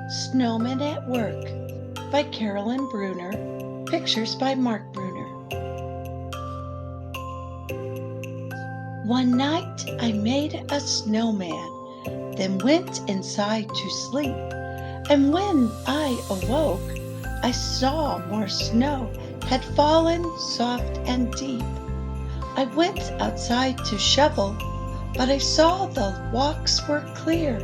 Snowmen at Work by Caralyn Buehner, pictures by Mark Bruner. One night I made a snowman, then went inside to sleep, and when I awoke, I saw more snow had fallen soft and deep. I went outside to shovel, but I saw the walks were clear.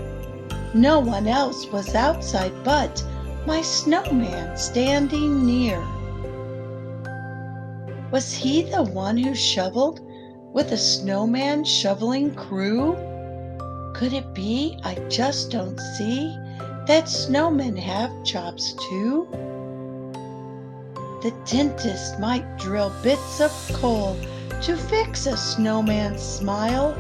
No one else was outside but my snowman standing near. Was he the one who shoveled with a snowman shoveling crew? Could it be I just don't see that snowmen have jobs too? The dentist might drill bits of coal to fix a snowman's smile,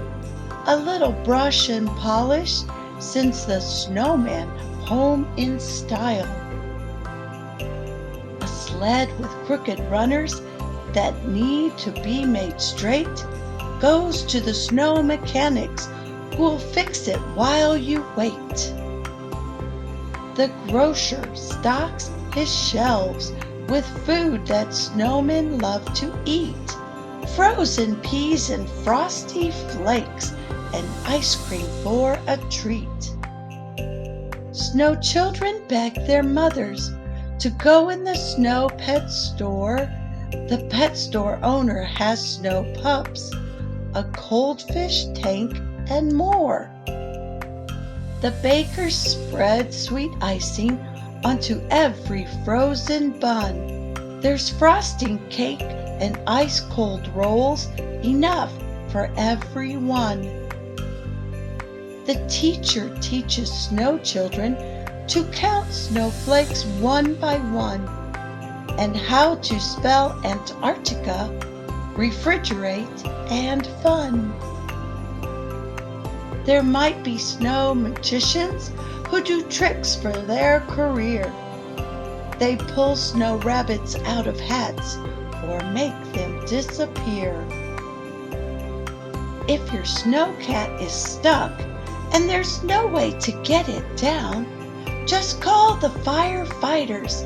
a little brush and polish sends the snowman home in style. A sled with crooked runners that need to be made straight goes to the snow mechanics who'll fix it while you wait. The grocer stocks his shelves with food that snowmen love to eat, frozen peas and frosty flakes and ice cream for a treat. Snow children beg their mothers to go in the snow pet store. The pet store owner has snow pups, a cold fish tank, and more. The baker spreads sweet icing onto every frozen bun. There's frosting cake and ice cold rolls, enough for everyone. The teacher teaches snow children to count snowflakes one by one, and how to spell Antarctica, refrigerate, and fun. There might be snow magicians who do tricks for their career. They pull snow rabbits out of hats or make them disappear. If your snow cat is stuck and there's no way to get it down, just call the firefighters.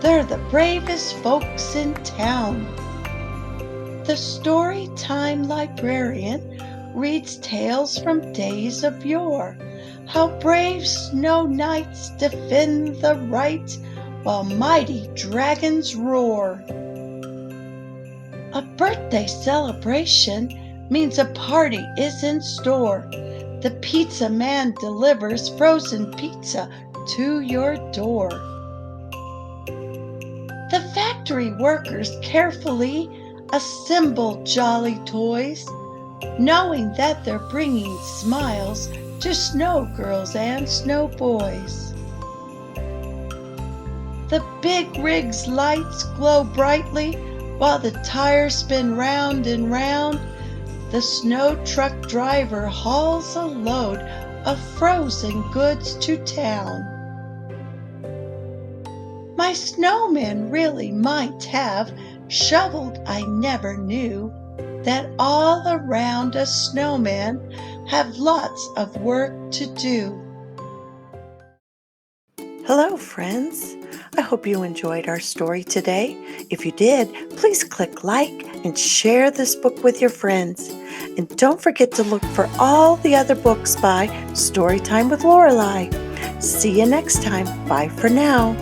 They're the bravest folks in town. The Storytime librarian reads tales from days of yore, how brave snow knights defend the right while mighty dragons roar. A birthday celebration means a party is in store. The pizza man delivers frozen pizza to your door. The factory workers carefully assemble jolly toys, knowing that they're bringing smiles to snow girls and snow boys. The big rig's lights glow brightly while the tires spin round and round. The snow truck driver hauls a load of frozen goods to town. My snowman really might have shoveled, I never knew that all around a snowman have lots of work to do. Hello, friends. I hope you enjoyed our story today. If you did, please click like and share this book with your friends. And don't forget to look for all the other books by Storytime with Lorelei. See you next time. Bye for now.